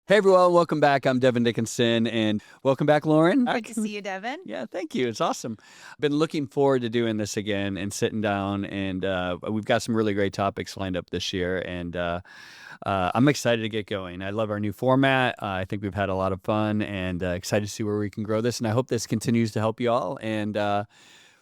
Hey everyone, welcome back. I'm Devin Dickinson, and welcome back, Lauren. Good to see you, Devin. Yeah, thank you. It's awesome. Been looking forward to doing this again and sitting down, and we've got some really great topics lined up this year, and I'm excited to get going. I love our new format. I think we've had a lot of fun, and excited to see where we can grow this, and I hope this continues to help you all, and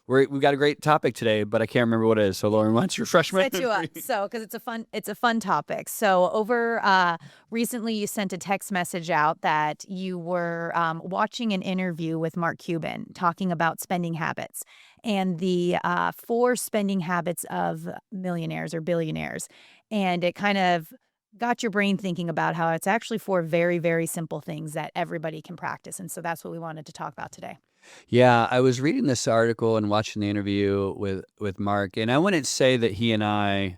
we've got a great topic today, but I can't remember what it is. So, Lauren, why don't you refresh my Set you up. So, because it's a fun topic. So, recently, you sent a text message out that you were watching an interview with Mark Cuban talking about spending habits and the 4 spending habits of millionaires or billionaires, and it kind of got your brain thinking about how it's actually 4 very, very simple things that everybody can practice, and so that's what we wanted to talk about today. Yeah, I was reading this article and watching the interview with Mark, and I wouldn't say that he and I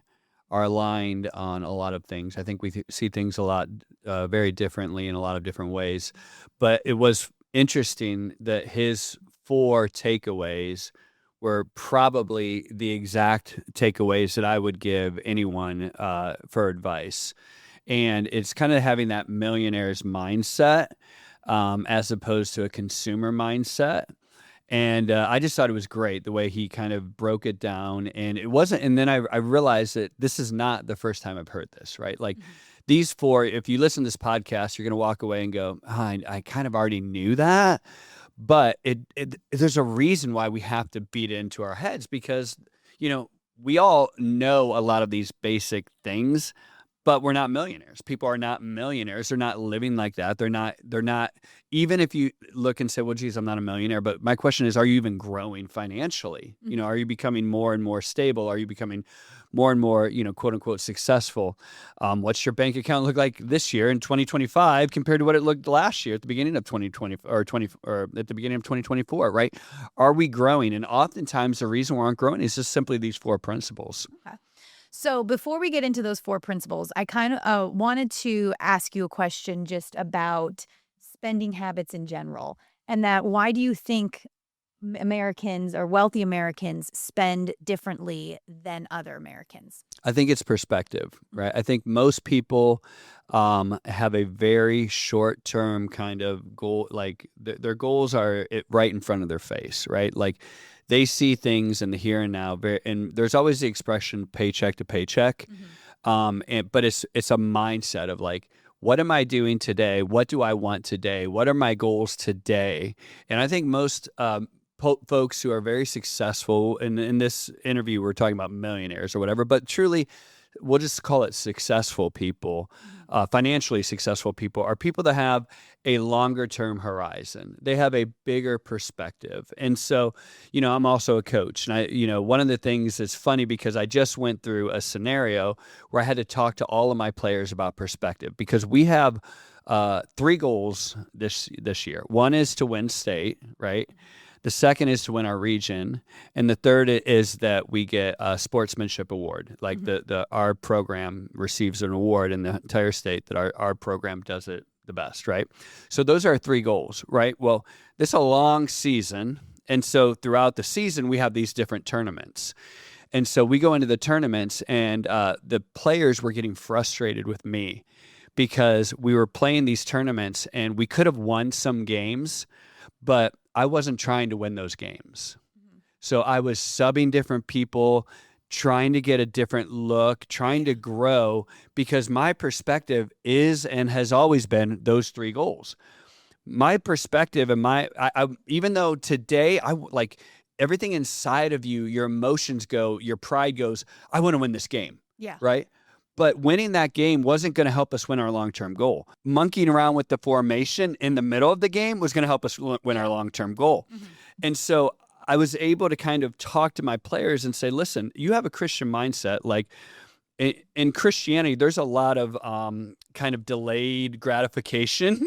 are aligned on a lot of things. I think we see things a lot very differently in a lot of different ways, but it was interesting that his 4 takeaways were probably the exact takeaways that I would give anyone for advice. And it's kind of having that millionaire's mindset as opposed to a consumer mindset. And I just thought it was great the way he kind of broke it down. And it wasn't, and then I realized that this is not the first time I've heard this, right? Like these 4, if you listen to this podcast, you're going to walk away and go, oh, I kind of already knew that. But there's a reason why we have to beat it into our heads because, we all know a lot of these basic things, but we're not millionaires. People are not millionaires. They're not living like that. They're not, even if you look and say, well, geez, I'm not a millionaire. But my question is, are you even growing financially? Are you becoming more and more stable? Are you becoming more and more, quote unquote, successful? What's your bank account look like this year in 2025 compared to what it looked last year at the beginning of 2020 or at the beginning of 2024, right? Are we growing? And oftentimes the reason we aren't growing is just simply these 4 principles. Okay. So before we get into those 4 principles, I kind of wanted to ask you a question just about spending habits in general, and that why do you think Americans or wealthy Americans spend differently than other Americans? I think it's perspective, right? I think most people have a very short-term kind of goal, like their goals are right in front of their face, right? Like they see things in the here and now, and there's always the expression paycheck to paycheck, but it's a mindset of like, what am I doing today? What do I want today? What are my goals today? And I think most folks who are very successful, in this interview, we're talking about millionaires or whatever, but truly, we'll just call it successful people, financially successful people, are people that have a longer term horizon. They have a bigger perspective. And so, I'm also a coach. And one of the things that's funny because I just went through a scenario where I had to talk to all of my players about perspective because we have 3 goals this year. One is to win state, right? The second is to win our region, and the third is that we get a sportsmanship award. Like our program receives an award in the entire state that our program does it the best, right? So those are our 3 goals, right? Well, this is a long season, and so throughout the season we have these different tournaments. And so we go into the tournaments, and the players were getting frustrated with me because we were playing these tournaments, and we could have won some games, but I wasn't trying to win those games. So I was subbing different people, trying to get a different look, trying to grow because my perspective is and has always been those 3 goals. My perspective and even though today I like everything inside of you, your emotions go, your pride goes, I want to win this game. Yeah. Right. But winning that game wasn't going to help us win our long-term goal. Monkeying around with the formation in the middle of the game was going to help us win our long-term goal. And so I was able to kind of talk to my players and say, listen, you have a Christian mindset. Like in Christianity, there's a lot of kind of delayed gratification,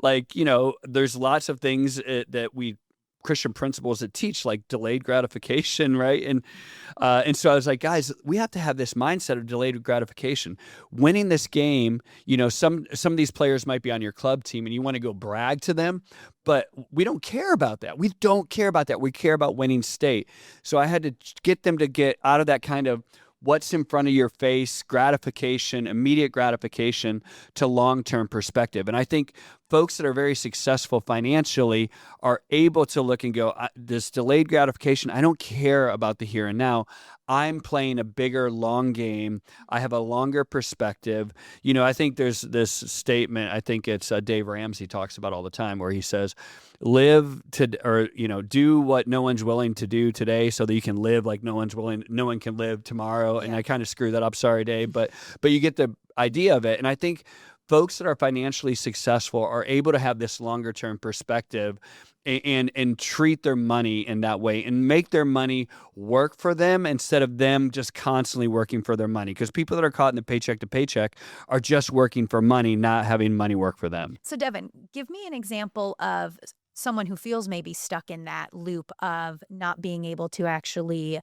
there's lots of things that we Christian principles that teach like delayed gratification, right? And so I was like, guys, we have to have this mindset of delayed gratification. Winning this game, some of these players might be on your club team and you want to go brag to them, but we don't care about that. We don't care about that. We care about winning state. So I had to get them to get out of that kind of what's in front of your face, gratification, immediate gratification, to long-term perspective. And I think folks that are very successful financially are able to look and go, this delayed gratification, I don't care about the here and now. I'm playing a bigger long game. I have a longer perspective. I think there's this statement, I think it's Dave Ramsey talks about all the time, where he says, do what no one's willing to do today so that you can live like no one can live tomorrow. Yeah. And I kind of screw that up. Sorry, Dave, but you get the idea of it. And I think folks that are financially successful are able to have this longer term perspective and treat their money in that way and make their money work for them instead of them just constantly working for their money. Because people that are caught in the paycheck to paycheck are just working for money, not having money work for them. So Devin, give me an example of someone who feels maybe stuck in that loop of not being able to actually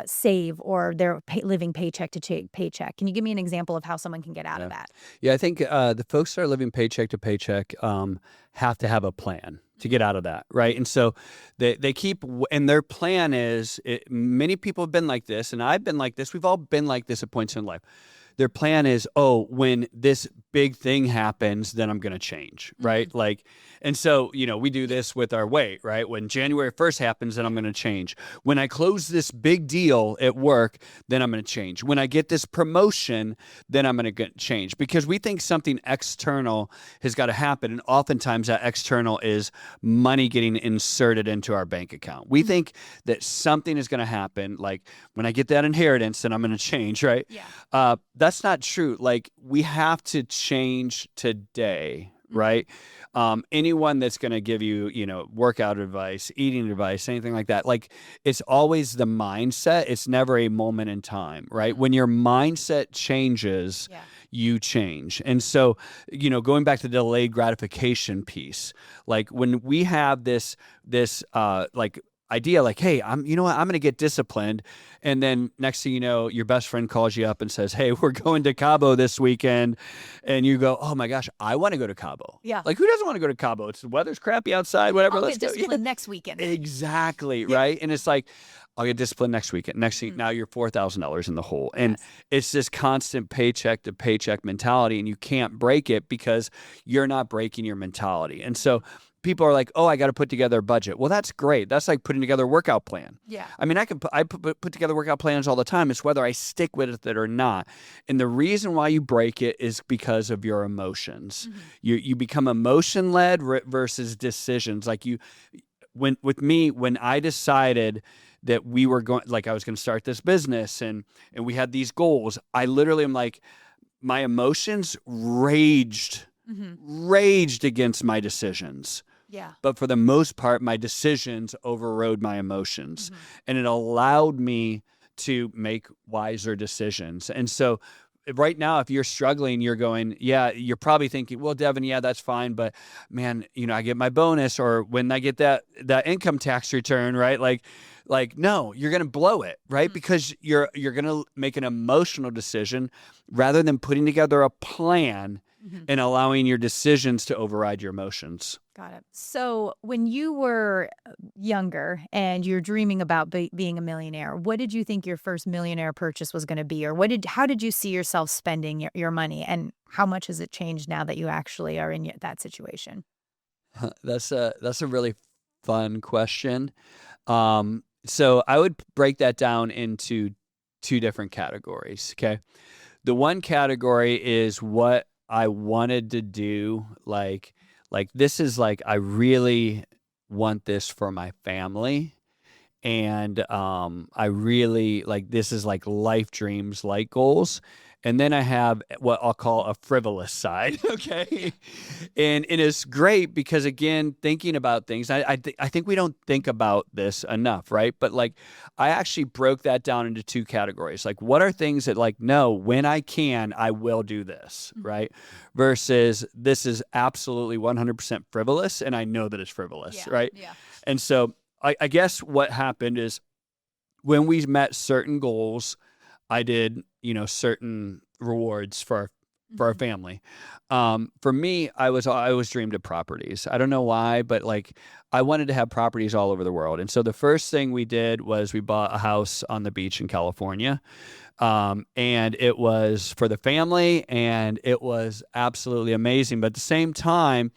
save, or they're living paycheck to paycheck. Can you give me an example of how someone can get out of that? Yeah, I think the folks that are living paycheck to paycheck have to have a plan to get out of that, right? And so they keep, and their plan is, many people have been like this, and I've been like this. We've all been like this at points in life. Their plan is, when this big thing happens, then I'm going to change, right? Mm-hmm. And so, we do this with our weight, right? When January 1st happens, then I'm going to change. When I close this big deal at work, then I'm going to change. When I get this promotion, then I'm going to change. Because we think something external has got to happen. And oftentimes that external is money getting inserted into our bank account. We think that something is going to happen. Like when I get that inheritance, then I'm going to change, right? Yeah. That's not true. We have to change today, right? Anyone that's going to give you, workout advice, eating advice, anything like that, it's always the mindset. It's never a moment in time, right? When your mindset changes, you change. And so, going back to the delayed gratification piece, when we have this idea, hey, I'm going to get disciplined. And then next thing you know, your best friend calls you up and says, hey, we're going to Cabo this weekend. And you go, oh my gosh, I want to go to Cabo. Yeah. Who doesn't want to go to Cabo? The weather's crappy outside, whatever. I'll Let's get disciplined go. next weekend. Exactly. Yeah. Right. And it's I'll get disciplined next weekend. Next thing, now you're $4,000 in the hole. And it's this constant paycheck to paycheck mentality. And you can't break it because you're not breaking your mentality. And so people are like, oh, I got to put together a budget. Well, that's great. That's like putting together a workout plan. Yeah. I mean, I put together workout plans all the time. It's whether I stick with it or not. And the reason why you break it is because of your emotions. Mm-hmm. You become emotion-led versus decisions. When I decided that we were going, I was going to start this business and we had these goals, I literally am my emotions raged against my decisions. Yeah. But for the most part, my decisions overrode my emotions. Mm-hmm. And it allowed me to make wiser decisions. And so right now, if you're struggling, you're going, you're probably thinking, well, Devin, that's fine. But man, I get my bonus, or when I get that income tax return, right? No, you're going to blow it, right? Mm-hmm. Because you're going to make an emotional decision rather than putting together a plan and allowing your decisions to override your emotions. Got it. So when you were younger and you're dreaming about being a millionaire, what did you think your first millionaire purchase was going to be? Or how did you see yourself spending your money? And how much has it changed now that you actually are in that situation? That's a really fun question. So I would break that down into two different categories, okay? The one category is what I wanted to do, this is I really want this for my family. And I really this is life dreams, goals. And then I have what I'll call a frivolous side, okay? And it's great because, again, thinking about things, I think we don't think about this enough, right? But, I actually broke that down into two categories. What are things that, no, when I can, I will do this, right? Versus this is absolutely 100% frivolous, and I know that it's frivolous, right? Yeah. And so I guess what happened is when we met certain goals, I did, certain rewards for for our family. For me, I always dreamed of properties. I don't know why, but like I wanted to have properties all over the world. And so the first thing we did was we bought a house on the beach in California. And it was for the family, and it was absolutely amazing. But at the same time,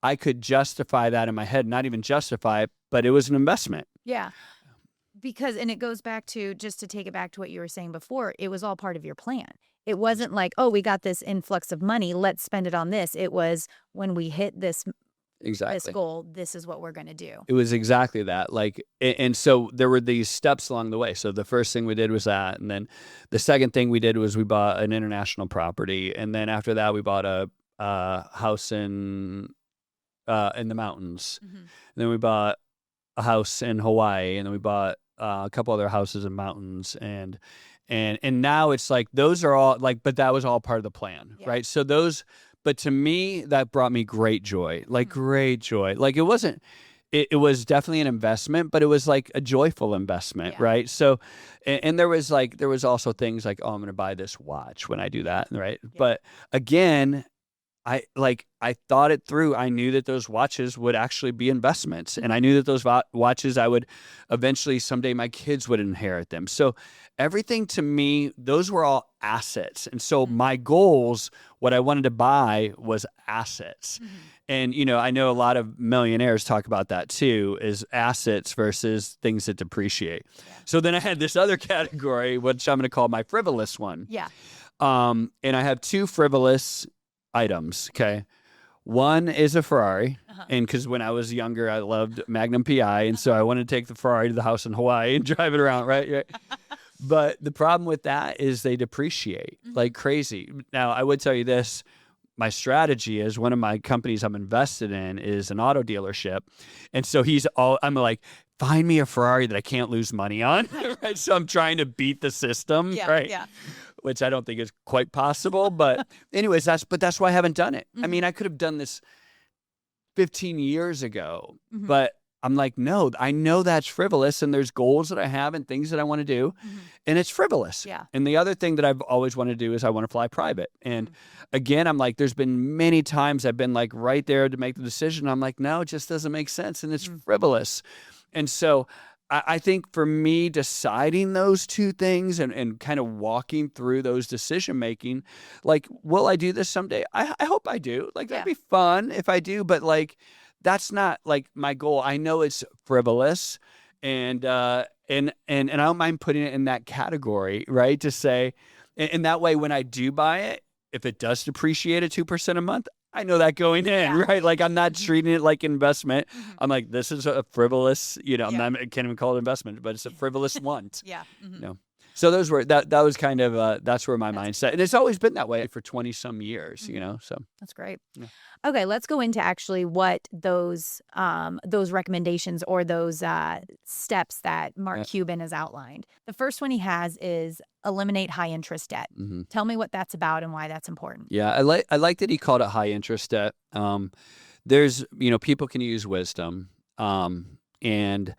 I could justify that in my head, not even justify it, but it was an investment. Yeah. Because, and it goes back to, just to take it back to what you were saying before, it was all part of your plan. It wasn't like, oh, we got this influx of money, let's spend it on this. It was, when we hit this goal, this is what we're going to do. It was exactly that. Like, and so there were these steps along the way. So the first thing we did was that. And then the second thing we did was we bought an international property. And then after that, we bought a house in the mountains. Mm-hmm. And then we bought a house in Hawaii. And then we bought a couple other houses in mountains. And now it's like, those are all like, but that was all part of the plan, right? So those, but to me, that brought me great joy, like great joy. Like it wasn't, it was definitely an investment, but it was like a joyful investment, right? So, and there was also things like, oh, I'm going to buy this watch when I do that, right? Yeah. But again, I thought it through. I knew that those watches would actually be investments, and I knew that those watches I would eventually someday my kids would inherit them. So everything to me, those were all assets. And so my goals, what I wanted to buy was assets. Mm-hmm. And, you know, I know a lot of millionaires talk about that too, is assets versus things that depreciate. Yeah. So then I had this other category, which I'm going to call my frivolous one. Yeah. And I have two frivolous items. Okay. One is a Ferrari. Uh-huh. And because when I was younger, I loved Magnum PI. And so I wanted to take the Ferrari to the house in Hawaii and drive it around. Right. But the problem with that is they depreciate like crazy. Now, I would tell you this. My strategy is, one of my companies I'm invested in is an auto dealership. And so I'm like, find me a Ferrari that I can't lose money on. Right. So I'm trying to beat the system. Yeah, right. Yeah. Which I don't think is quite possible. But anyways, that's why I haven't done it. Mm-hmm. I mean, I could have done this 15 years ago, but I'm like, no, I know that's frivolous, and there's goals that I have and things that I want to do, and it's frivolous. Yeah. And the other thing that I've always wanted to do is I want to fly private. And again, I'm like, there's been many times I've been like right there to make the decision. I'm like, no, it just doesn't make sense, and it's frivolous. And so I think for me, deciding those two things and kind of walking through those decision making, like, will I do this someday? I hope I do. Like, that'd be fun if I do, but like, that's not like my goal. I know it's frivolous, and I don't mind putting it in that category, right? To say, and that way, when I do buy it, if it does depreciate at 2% a month, I know that going in, right? Like, I'm not treating it like investment. I'm like, this is a frivolous, I can't even call it investment, but it's a frivolous want. Yeah. So those were, that was kind of, that's where my mindset, and it's always been that way for 20 some years, so. That's great. Yeah. Okay. Let's go into actually what those recommendations or those steps that Mark Cuban has outlined. The first one he has is eliminate high interest debt. Mm-hmm. Tell me what that's about and why that's important. Yeah. I like that he called it high interest debt. There's, people can use wisdom, and,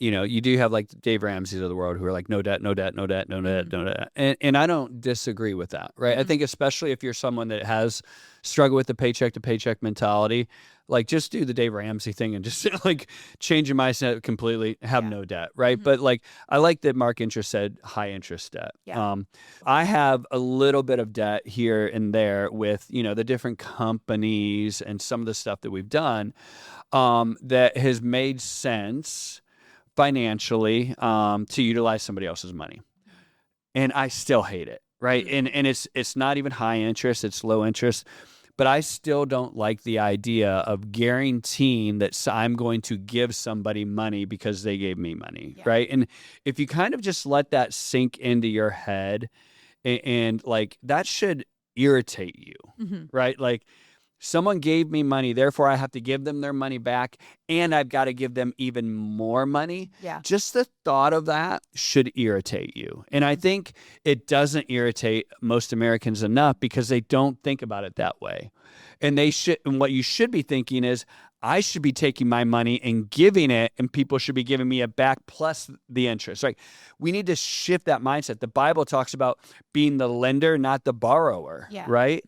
you do have like Dave Ramsey's of the world who are like, no debt, no debt, no debt, no debt, no debt. And I don't disagree with that, right? I think especially if you're someone that has struggled with the paycheck to paycheck mentality, like, just do the Dave Ramsey thing and just like change your mindset completely, have no debt, right? But like, I like that Mark Interest said high interest debt. Yeah. I have a little bit of debt here and there with, the different companies and some of the stuff that we've done that has made sense financially to utilize somebody else's money. And I still hate it, right? And it's not even high interest, it's low interest. But I still don't like the idea of guaranteeing that I'm going to give somebody money because they gave me money, right? And if you kind of just let that sink into your head, and like, that should irritate you, right? Like, Someone gave me money, therefore I have to give them their money back, and I've got to give them even more money. Yeah. Just the thought of that should irritate you. And I think it doesn't irritate most Americans enough because they don't think about it that way. And what you should be thinking is, I should be taking my money and giving it, and people should be giving me it back plus the interest. Right? We need to shift that mindset. The Bible talks about being the lender, not the borrower. Yeah. Right?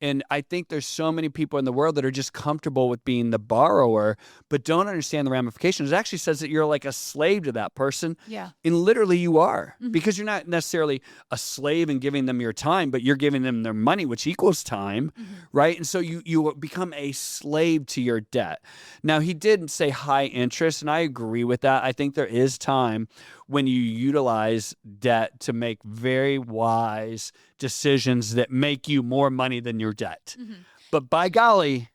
And I think there's so many people in the world that are just comfortable with being the borrower, but don't understand the ramifications. It actually says that you're like a slave to that person. Yeah. And literally you are, because you're not necessarily a slave and giving them your time, but you're giving them their money, which equals time, right? And so you become a slave to your debt. Now, he didn't say high interest, and I agree with that. I think there is time when you utilize debt to make very wise decisions that make you more money than your debt. But by golly,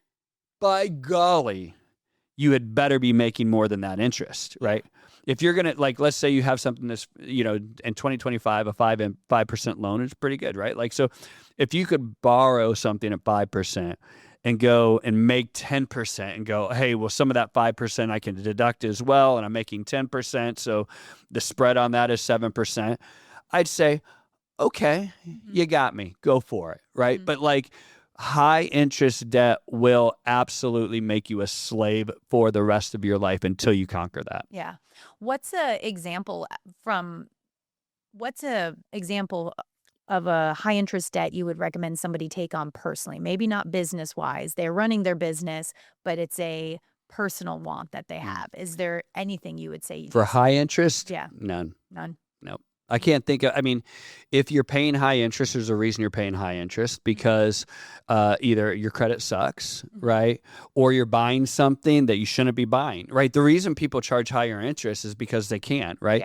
you had better be making more than that interest, right? If you're going to, like, let's say you have something that's, in 2025, a 5% loan is pretty good, right? Like, so if you could borrow something at 5% and go and make 10% and go, hey, well, some of that 5% I can deduct as well, and I'm making 10%, so the spread on that is 7%, I'd say, okay, you got me. Go for it, right? But like, high interest debt will absolutely make you a slave for the rest of your life until you conquer that. Yeah. What's an example of a high interest debt you would recommend somebody take on personally? Maybe not business wise. They're running their business, but it's a personal want that they have. Is there anything you would say for high interest? Yeah. None. Nope. I can't think of, if you're paying high interest, there's a reason you're paying high interest, because either your credit sucks, right? Or you're buying something that you shouldn't be buying, right? The reason people charge higher interest is because they can't, right?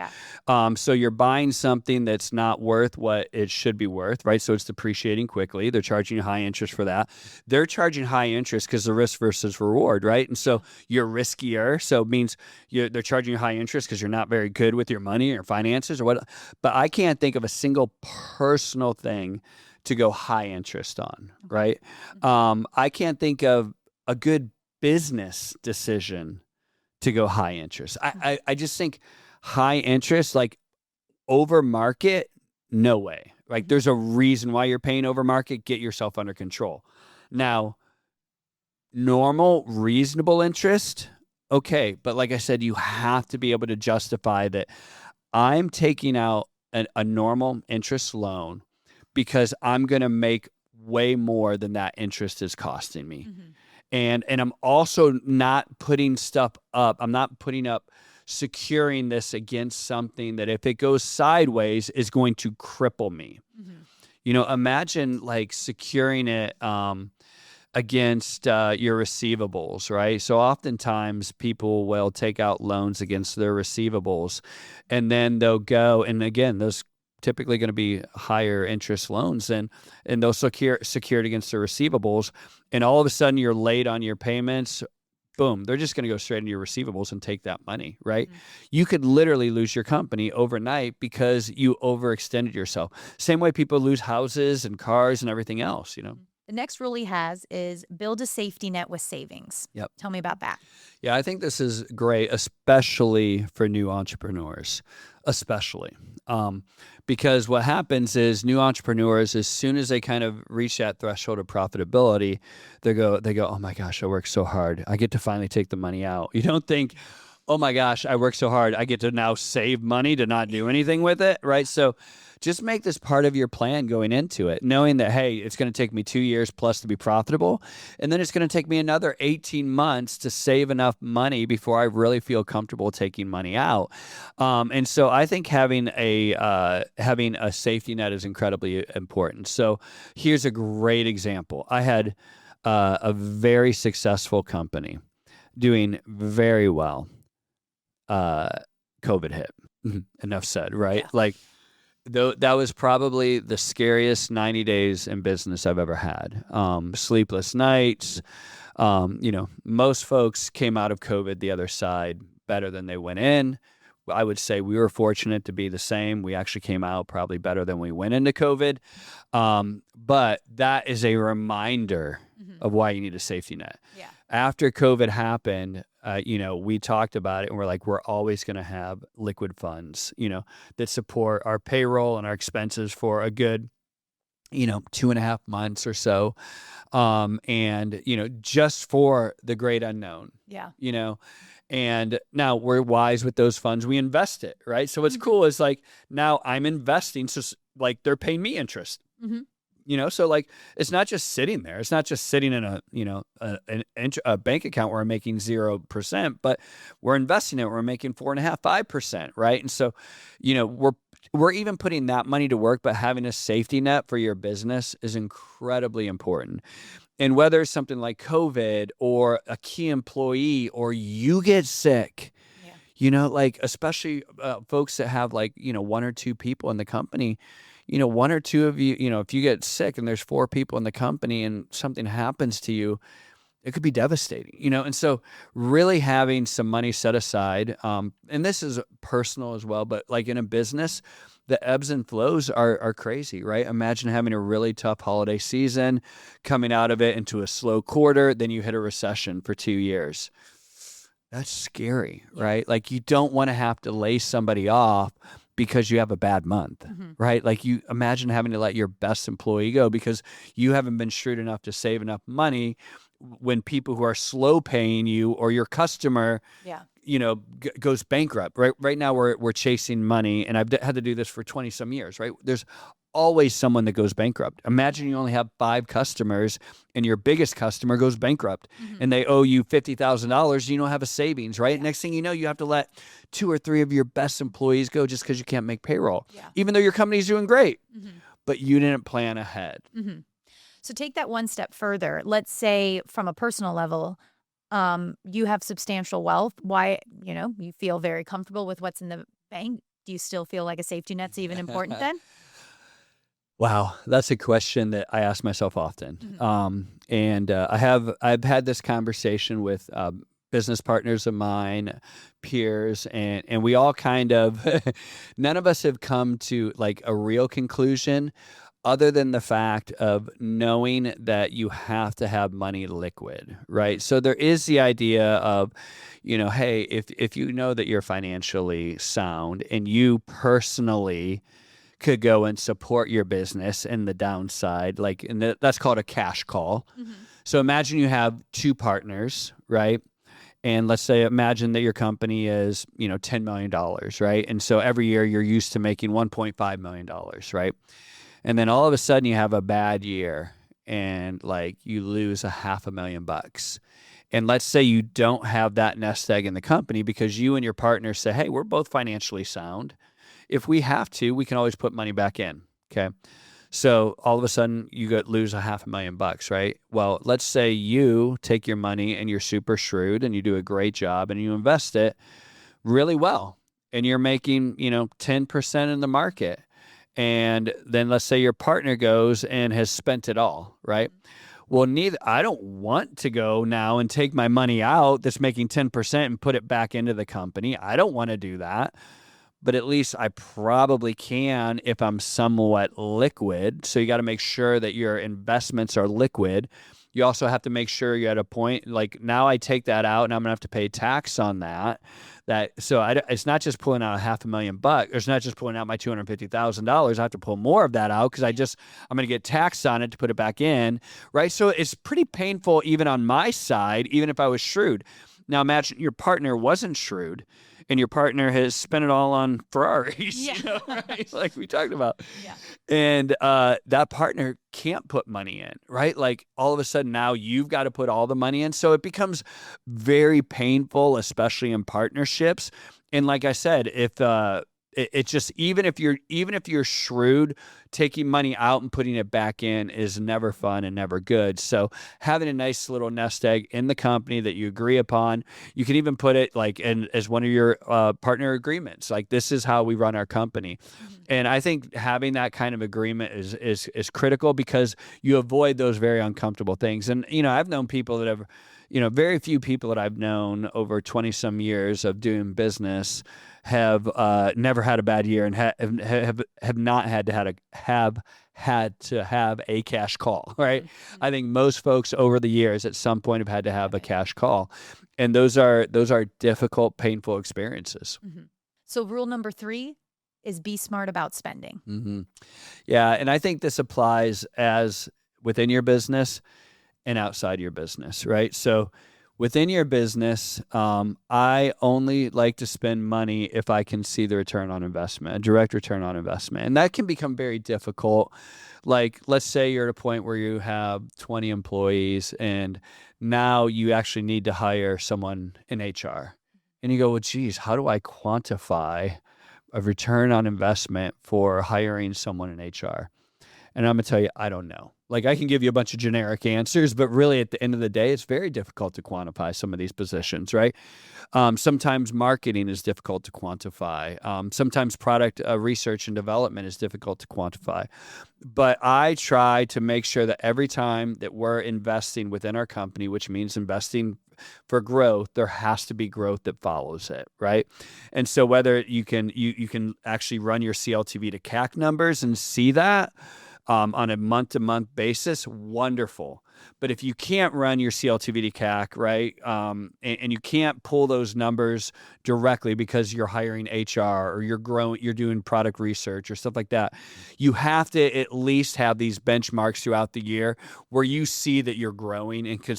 Yeah. So you're buying something that's not worth what it should be worth, right? So it's depreciating quickly. They're charging you high interest for that. They're charging high interest because the risk versus reward, right? And so you're riskier. So it means they're charging you high interest because you're not very good with your money or finances or what. But I can't think of a single personal thing to go high interest on, right? I can't think of a good business decision to go high interest. I just think high interest, like over market, no way. Like there's a reason why you're paying over market. Get yourself under control. Now, normal, reasonable interest, okay. But like I said, you have to be able to justify that I'm taking out a normal interest loan because I'm going to make way more than that interest is costing me. And I'm also not putting stuff up. I'm not putting up securing this against something that if it goes sideways is going to cripple me. Imagine like securing it against your receivables, right? So oftentimes people will take out loans against their receivables, and then they'll go, and again, those typically going to be higher interest loans, and they'll secure it against their receivables, and all of a sudden you're late on your payments. Boom, they're just going to go straight into your receivables and take that money, right? You could literally lose your company overnight because you overextended yourself. Same way people lose houses and cars and everything else, The next rule he has is build a safety net with savings. Yep. Tell me about that. Yeah, I think this is great, especially for new entrepreneurs, because what happens is new entrepreneurs, as soon as they kind of reach that threshold of profitability, they go, oh my gosh, I worked so hard. I get to finally take the money out. You don't think, oh my gosh, I worked so hard. I get to now save money to not do anything with it, right? So just make this part of your plan going into it, knowing that, hey, it's going to take me 2 years plus to be profitable. And then it's going to take me another 18 months to save enough money before I really feel comfortable taking money out. And so I think having a safety net is incredibly important. So here's a great example. I had a very successful company doing very well. COVID hit. Enough said, right? Yeah. Like, that was probably the scariest 90 days in business I've ever had. Sleepless nights. Most folks came out of COVID the other side better than they went in. I would say we were fortunate to be the same. We actually came out probably better than we went into COVID. But that is a reminder of why you need a safety net. Yeah. After COVID happened, we talked about it and we're like, we're always going to have liquid funds, that support our payroll and our expenses for a good, 2.5 months or so. And just for the great unknown. Yeah. And now we're wise with those funds. We invest it, right? So what's cool is like, now I'm investing. So like they're paying me interest, so like, it's not just sitting there. It's not just sitting in a bank account where I'm making 0%, but we're investing it. We're making 4.5%, 5%. Right. And so, we're even putting that money to work, but having a safety net for your business is incredibly important. And whether it's something like COVID or a key employee or you get sick, like especially folks that have like, one or two people in the company, one or two of you, if you get sick and there's 4 people in the company and something happens to you, it could be devastating, and so really having some money set aside, and this is personal as well, but like in a business, the ebbs and flows are crazy, right? Imagine having a really tough holiday season, coming out of it into a slow quarter, then you hit a recession for 2 years. That's scary, right? Like you don't want to have to lay somebody off because you have a bad month, right? Like you imagine having to let your best employee go because you haven't been shrewd enough to save enough money when people who are slow paying you or your customer, goes bankrupt. Right now we're chasing money, and I've had to do this for 20 some years, right? There's always someone that goes bankrupt. Imagine you only have 5 customers and your biggest customer goes bankrupt and they owe you $50,000. You don't have a savings, right? Next thing you know, you have to let 2 or 3 of your best employees go just because you can't make payroll, even though your company's doing great, but you didn't plan ahead. So take that one step further. Let's say from a personal level, you have substantial wealth. Why, you feel very comfortable with what's in the bank. Do you still feel like a safety net's even important then? Wow, that's a question that I ask myself often. And I've had this conversation with business partners of mine, peers, and we all kind of, none of us have come to like a real conclusion other than the fact of knowing that you have to have money liquid, right? So there is the idea of, hey, if you know that you're financially sound and you personally could go and support your business in the downside, that's called a cash call. So imagine you have 2 partners, right? And let's say, imagine that your company is, $10 million, right? And so every year you're used to making $1.5 million, right? And then all of a sudden you have a bad year and like you lose $500,000. And let's say you don't have that nest egg in the company because you and your partner say, hey, we're both financially sound. If we have to, we can always put money back in. Okay. So all of a sudden you lose $500,000, right? Well, let's say you take your money and you're super shrewd and you do a great job and you invest it really well and you're making, 10% in the market. And then let's say your partner goes and has spent it all, right? Well, I don't want to go now and take my money out that's making 10% and put it back into the company. I don't want to do that. But at least I probably can if I'm somewhat liquid. So you got to make sure that your investments are liquid. You also have to make sure you're at a point like now I take that out and I'm gonna have to pay tax on that. It's not just pulling out $500,000. It's not just pulling out my $250,000. I have to pull more of that out because I'm gonna get taxed on it to put it back in, right? So it's pretty painful even on my side, even if I was shrewd. Now imagine your partner wasn't shrewd and your partner has spent it all on Ferraris, right? Like we talked about. Yeah. And that partner can't put money in, right? Like all of a sudden now you've got to put all the money in. So it becomes very painful, especially in partnerships. And like I said, if it's just even if you're shrewd, taking money out and putting it back in is never fun and never good. So having a nice little nest egg in the company that you agree upon, you can even put it like as one of your partner agreements. Like this is how we run our company. And I think having that kind of agreement is critical because you avoid those very uncomfortable things. And I've known people that have very few people that I've known over 20 some years of doing business have never had a bad year and have not had to have a cash call, right? Mm-hmm. I think most folks over the years at some point have had to have a cash call, and those are difficult, painful experiences. Mm-hmm. So rule number 3 is be smart about spending. Mm-hmm. Yeah, and I think this applies as within your business and outside your business, right? So within your business, I only like to spend money if I can see the return on investment, a direct return on investment. And that can become very difficult. Like, let's say you're at a point where you have 20 employees and now you actually need to hire someone in HR. And you go, well, geez, how do I quantify a return on investment for hiring someone in HR? And I'm going to tell you, I don't know. Like, I can give you a bunch of generic answers, but really at the end of the day, it's very difficult to quantify some of these positions, right? Sometimes marketing is difficult to quantify. Sometimes product research and development is difficult to quantify. But I try to make sure that every time that we're investing within our company, which means investing for growth, there has to be growth that follows it, right? And so whether you can actually run your CLTV to CAC numbers and see that on a month-to-month basis, wonderful. But if you can't run your CLTV to CAC, right, and you can't pull those numbers directly because you're hiring HR or you're doing product research or stuff like that, you have to at least have these benchmarks throughout the year where you see that you're growing and can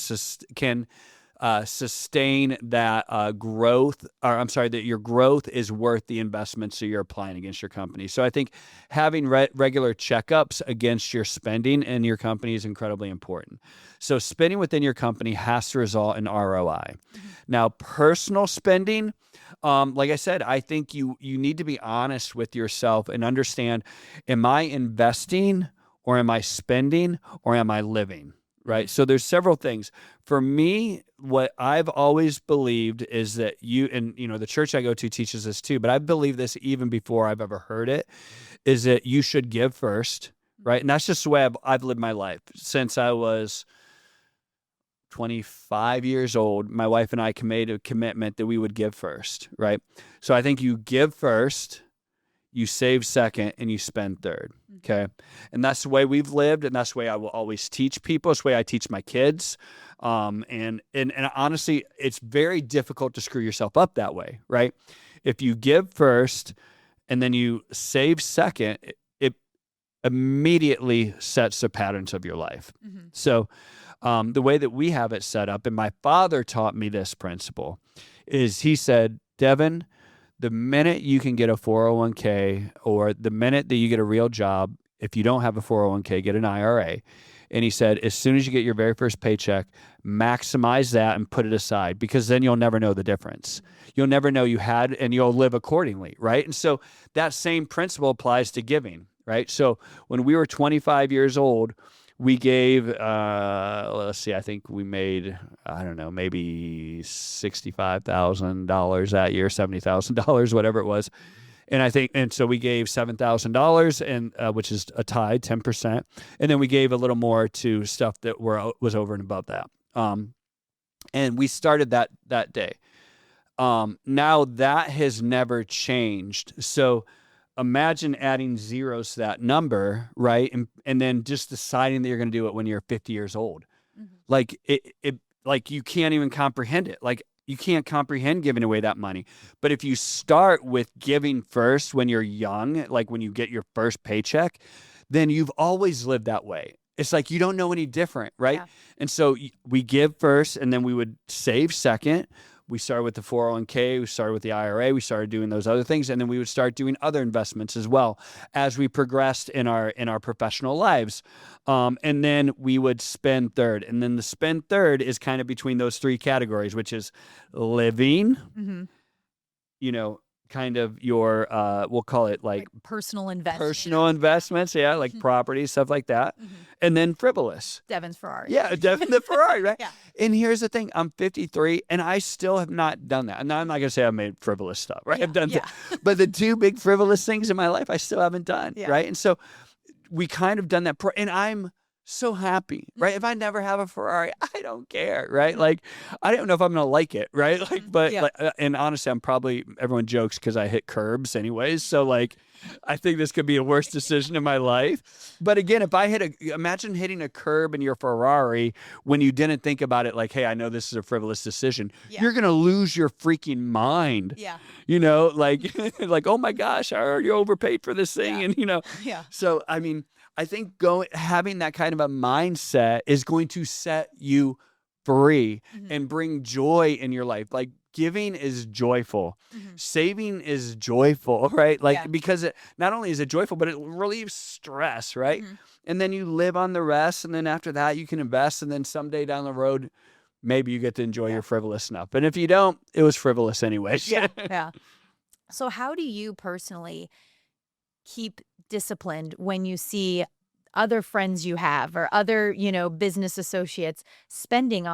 sustain that growth, or I'm sorry, that your growth is worth the investments that you're applying against your company. So I think having regular checkups against your spending in your company is incredibly important. So spending within your company has to result in ROI. Mm-hmm. Now, personal spending, like I said, I think you need to be honest with yourself and understand, am I investing or am I spending or am I living? Right. So there's several things. For me, what I've always believed is that the church I go to teaches this too, but I believe this even before I've ever heard it, is that you should give first. Right. And that's just the way I've lived my life since I was 25 years old. My wife and I made a commitment that we would give first. Right. So I think you give first, you save second, and you spend third. Okay. And that's the way we've lived. And that's the way I will always teach people. It's the way I teach my kids. And honestly, it's very difficult to screw yourself up that way, right? If you give first and then you save second, it immediately sets the patterns of your life. Mm-hmm. So the way that we have it set up, and my father taught me this principle, is he said, Devin, the minute you can get a 401k or the minute that you get a real job, if you don't have a 401k, get an IRA. And he said, as soon as you get your very first paycheck, maximize that and put it aside, because then you'll never know the difference. You'll never know you had, and you'll live accordingly, right? And so that same principle applies to giving, right? So when we were 25 years old, we gave, let's see, I think we made, I don't know, maybe $65,000 that year, $70,000, whatever it was. And so we gave $7,000, and which is a tie, 10%. And then we gave a little more to stuff that was over and above that. And we started that day. Now that has never changed. So imagine adding zeros to that number, right? And then just deciding that you're going to do it when you're 50 years old. Mm-hmm. Like like you can't even comprehend it. Like you can't comprehend giving away that money. But if you start with giving first when you're young, like when you get your first paycheck, then you've always lived that way. It's like you don't know any different, right? Yeah. And so we give first, and then we would save second. We started with the 401k, we started with the IRA, we started doing those other things, and then we would start doing other investments as well as we progressed in our professional lives. And then we would spend third. And then the spend third is kind of between those three categories, which is living, mm-hmm. Kind of your, we'll call it like personal investments. Personal investments, yeah, like property, stuff like that. Mm-hmm. And then frivolous. Devin's Ferrari. Yeah, Devin the Ferrari, right? Yeah. And here's the thing, I'm 53 and I still have not done that. And I'm not going to say I've made frivolous stuff, right? Yeah, I've done that. But the two big frivolous things in my life, I still haven't done, right? And so we kind of done that. And I'm so happy, right? If I never have a Ferrari, I don't care, right? Like, I don't know if I'm gonna like it, right? Like, but Yeah. like, and honestly, everyone jokes because I hit curbs anyways. So like, I think this could be a worse decision in my life. But again, if I imagine hitting a curb in your Ferrari when you didn't think about it, like, hey, I know this is a frivolous decision. Yeah. You're gonna lose your freaking mind. Yeah. Like, like, oh my gosh, I already overpaid for this thing, Yeah. and Yeah. So I mean, I think having that kind of a mindset is going to set you free and bring joy in your life. Like, giving is joyful. Saving is joyful, right? Like, because not only is it joyful, but it relieves stress, right? And then you live on the rest, and then after that you can invest, and then someday down the road, maybe you get to enjoy your frivolous stuff. And if you don't, it was frivolous anyways. Yeah. So how do you personally keep disciplined when you see other friends you have or other, business associates spending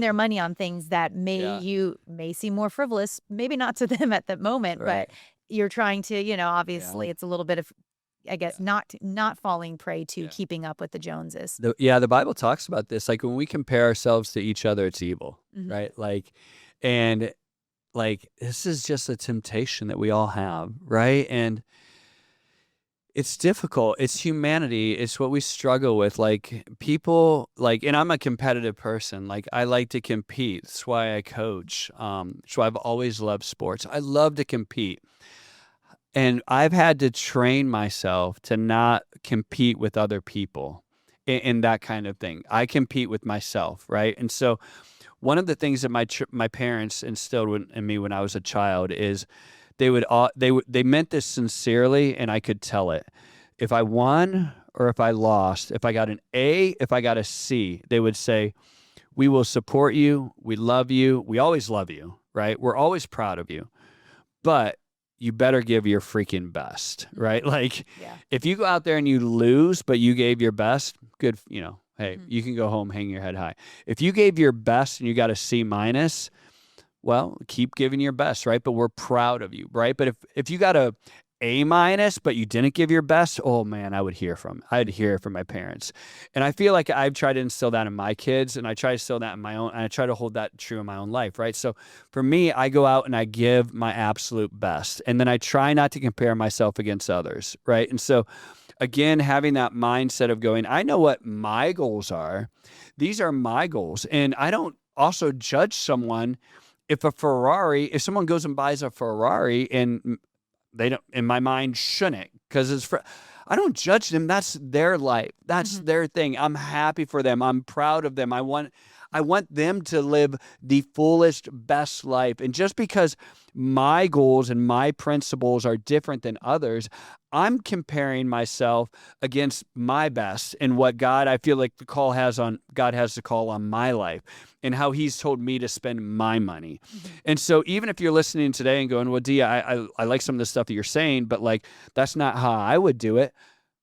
their money on things that you may seem more frivolous, maybe not to them at the moment, Right. but you're trying to, obviously it's a little bit of, I guess, not falling prey to keeping up with the Joneses. The Bible talks about this. Like, when we compare ourselves to each other, it's evil, right? Like, and like, this is just a temptation that we all have, right? And it's difficult. It's humanity. It's what we struggle with. Like, people, like, and I'm a competitive person. Like, I like to compete. That's why I coach. So I've always loved sports. I love to compete. And I've had to train myself to not compete with other people in that kind of thing. I compete with myself, right? And so one of the things that my parents instilled in me when I was a child is they meant this sincerely, and I could tell it. If I won or if I lost, if I got an A, if I got a C, they would say, "We will support you. We love you. We always love you," right? We're always proud of you. But you better give your freaking best, right? Like, if you go out there and you lose, but you gave your best, good, hey, you can go home, hang your head high. If you gave your best and you got a C minus, well, keep giving your best, right? But we're proud of you, right? But if you got a A minus, but you didn't give your best, oh man, I'd hear from my parents. And I feel like I've tried to instill that in my kids, and I try to instill that in my own, and I try to hold that true in my own life, right? So for me, I go out and I give my absolute best, and then I try not to compare myself against others, right? And so again, having that mindset of going, I know what my goals are. These are my goals. And I don't also judge someone if someone goes and buys a Ferrari, and they don't, in my mind, shouldn't, because I don't judge them. That's their life. That's their thing. I'm happy for them. I'm proud of them. I want them to live the fullest, best life. And just because my goals and my principles are different than others, I'm comparing myself against my best and what I feel like God has the call on my life and how he's told me to spend my money. And so even if you're listening today and going, well, Dee, I like some of the stuff that you're saying, but like, that's not how I would do it.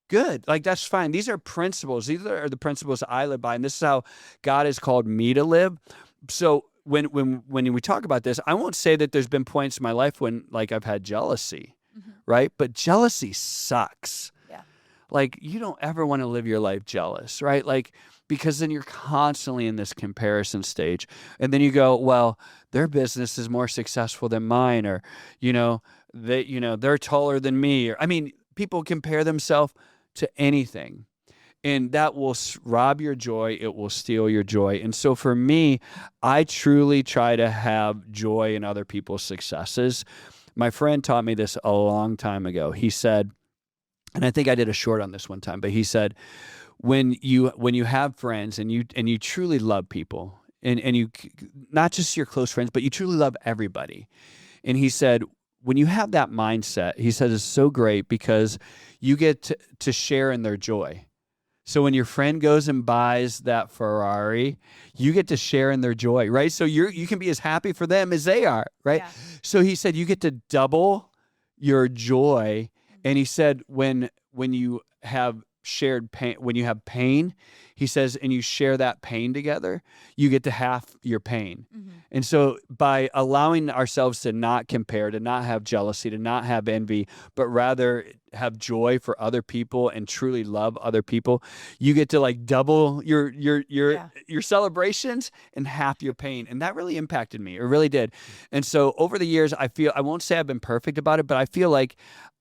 Good. Like, that's fine. These are principles. These are the principles that I live by. And this is how God has called me to live. So when we talk about this, I won't say that there's been points in my life when, like, I've had jealousy, right? But jealousy sucks. Yeah. Like, you don't ever want to live your life jealous, right? Like, because then you're constantly in this comparison stage. And then you go, well, their business is more successful than mine, or, they're taller than me. Or, I mean, people compare themselves to anything, and that will rob your joy. It will steal your joy. And so for me, I truly try to have joy in other people's successes. My friend taught me this a long time ago. He said, and I think I did a short on this one time, but he said, when you have friends and you truly love people, and you, not just your close friends, but you truly love everybody. And he said, when you have that mindset, he said, it's so great because you get to share in their joy. So when your friend goes and buys that Ferrari, you get to share in their joy, right? So you can be as happy for them as they are, right? Yeah. So he said, you get to double your joy. And he said, when you have shared pain, when you have pain, he says, and you share that pain together, you get to half your pain. And so by allowing ourselves to not compare, to not have jealousy, to not have envy, but rather have joy for other people and truly love other people, you get to like double your celebrations and half your pain. And that really impacted me. It really did. And so over the years, I won't say I've been perfect about it, but I feel like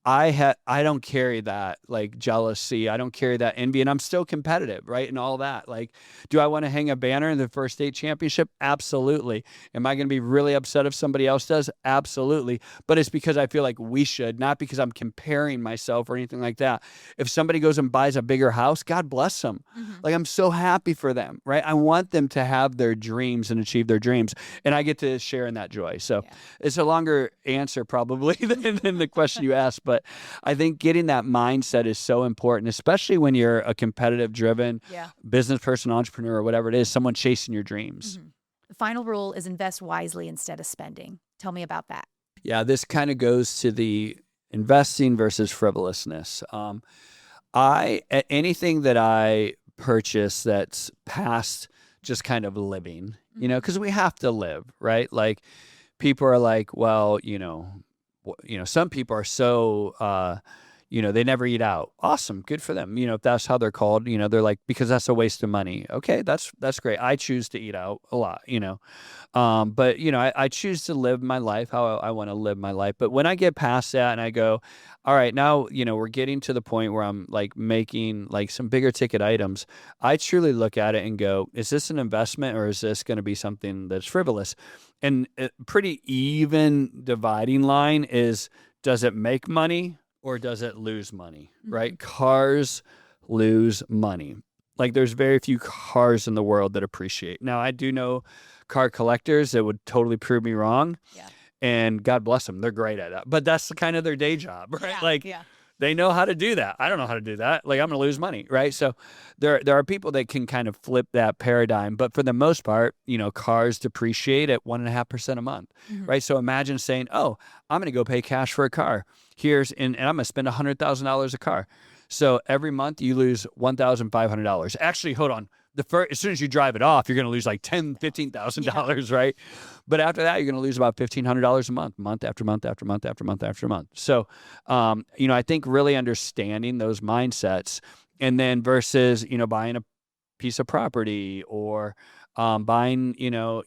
I don't carry that like jealousy. I don't carry that envy, and I'm still competitive, right? And all that. Like, do I want to hang a banner in the first state championship? Absolutely. Am I going to be really upset if somebody else does? Absolutely. But it's because I feel like we should, not because I'm comparing myself or anything like that. If somebody goes and buys a bigger house, God bless them. Like, I'm so happy for them, right? I want them to have their dreams and achieve their dreams, and I get to share in that joy. So it's a longer answer probably than the question you asked, but I think getting that mindset is so important, especially when you're a competitive driven business person, entrepreneur, or whatever it is, someone chasing your dreams. The final rule is invest wisely instead of spending. Tell me about that. Yeah, this kind of goes to the investing versus frivolousness. Anything that I purchase that's past just kind of living, because we have to live, right? Like, people are like, well, some people are so, they never eat out. Awesome. Good for them. If that's how they're called, they're like, because that's a waste of money. Okay. That's great. I choose to eat out a lot, but I choose to live my life how I want to live my life. But when I get past that and I go, all right, now, we're getting to the point where I'm like making like some bigger ticket items. I truly look at it and go, is this an investment or is this going to be something that's frivolous? And a pretty even dividing line is, does it make money or does it lose money, right? Cars lose money. Like, there's very few cars in the world that appreciate. Now, I do know car collectors that would totally prove me wrong. Yeah. And God bless them. They're great at that. But that's kind of their day job, right? They know how to do that. I don't know how to do that. Like, I'm going to lose money, right? So there are people that can kind of flip that paradigm. But for the most part, cars depreciate at 1.5% a month, right? So imagine saying, oh, I'm going to go pay cash for a car. And I'm going to spend $100,000 a car. So every month you lose $1,500. Actually, hold on. As soon as you drive it off, you're going to lose like $10,000-$15,000, right? But after that, you're going to lose about $1,500 a month after month after month after month after month. So, I think really understanding those mindsets, and then versus, buying a piece of property or buying,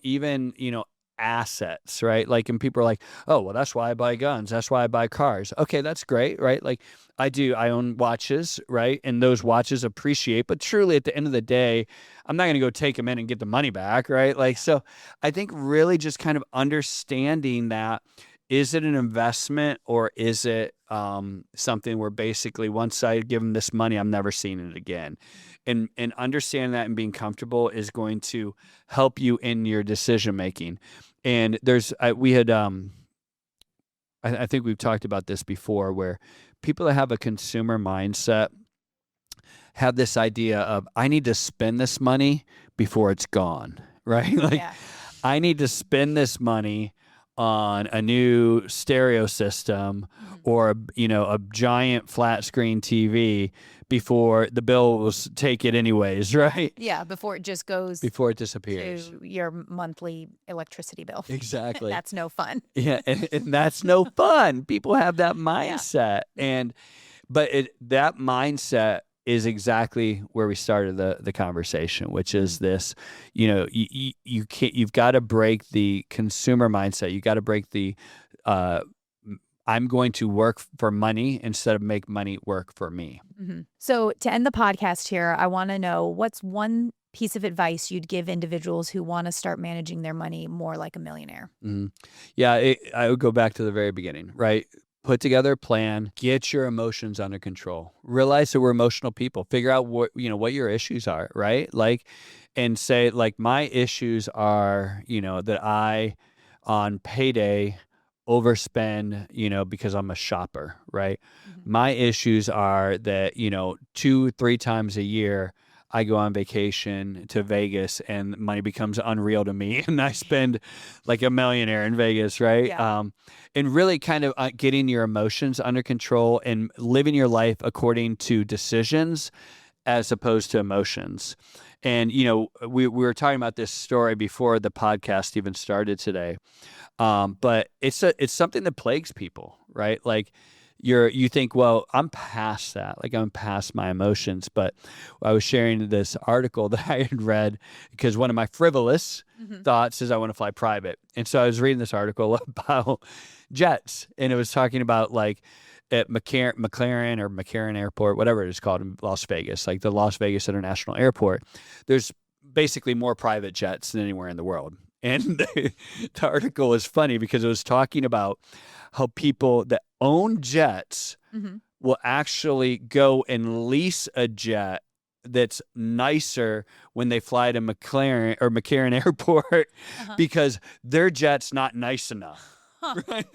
even, assets, right? Like, and people are like, oh, well, that's why I buy guns. That's why I buy cars. Okay, that's great, right? Like, I own watches, right? And those watches appreciate, but truly at the end of the day, I'm not going to go take them in and get the money back, right? Like, so I think really just kind of understanding that, is it an investment or is it something where basically once I give them this money, I'm never seeing it again? And understanding that and being comfortable is going to help you in your decision making. And I think we've talked about this before, where people that have a consumer mindset have this idea of, I need to spend this money before it's gone, right? Like, I need to spend this money on a new stereo system or a giant flat screen TV before the bills take it anyways, right? Yeah, before it disappears to your monthly electricity bill. Exactly. That's no fun. Yeah, and that's no fun. People have that mindset, but that mindset is exactly where we started the conversation, which is this, you've got to break the consumer mindset. You got to break the, I'm going to work for money instead of make money work for me. So to end the podcast here, I want to know, what's one piece of advice you'd give individuals who want to start managing their money more like a millionaire? Yeah, I would go back to the very beginning, right? Put together a plan, get your emotions under control. Realize that we're emotional people. Figure out what your issues are, right? Like, and say, like, my issues are, that I, on payday, overspend, because I'm a shopper, right? My issues are that, 2-3 times a year, I go on vacation to Vegas and money becomes unreal to me and I spend like a millionaire in Vegas, right? Yeah. And really kind of getting your emotions under control and living your life according to decisions as opposed to emotions. And, we were talking about this story before the podcast even started today. But it's something that plagues people, right? Like you think, well, I'm past that. Like I'm past my emotions. But I was sharing this article that I had read because one of my frivolous thoughts is I want to fly private. And so I was reading this article about jets, and it was talking about like at McCarran Airport, whatever it is called in Las Vegas, like the Las Vegas International Airport, there's basically more private jets than anywhere in the world. And the article is funny because it was talking about how people that own jets will actually go and lease a jet that's nicer when they fly to McCarran Airport because their jet's not nice enough. Right?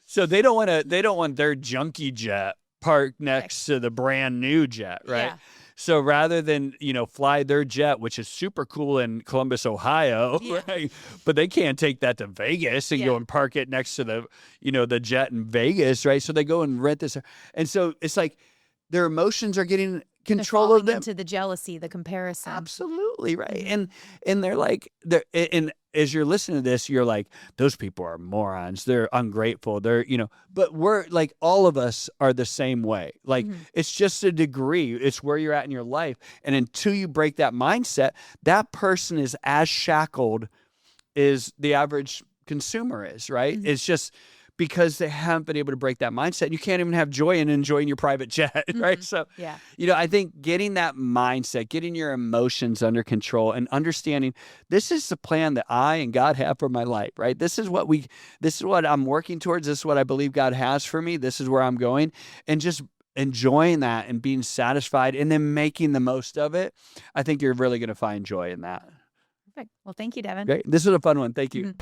So they don't want their junky jet parked next to the brand new jet, right? Yeah. So rather than, fly their jet, which is super cool in Columbus, Ohio, right? But they can't take that to Vegas and go and park it next to the, the jet in Vegas, right? So they go and rent this. And so it's like their emotions are getting control of them. Into the jealousy, the comparison. Absolutely, right. And they're like, and as you're listening to this, you're like, those people are morons. They're ungrateful. They're, but we're like, all of us are the same way. Like it's just a degree. It's where you're at in your life. And until you break that mindset, that person is as shackled as the average consumer is, right? It's just because they haven't been able to break that mindset. You can't even have joy in enjoying your private jet, right? So, I think getting that mindset, getting your emotions under control and understanding this is the plan that I and God have for my life, right? This is what I'm working towards. This is what I believe God has for me. This is where I'm going. And just enjoying that and being satisfied and then making the most of it. I think you're really going to find joy in that. Perfect. Well, thank you, Devin. Great. This was a fun one. Thank you.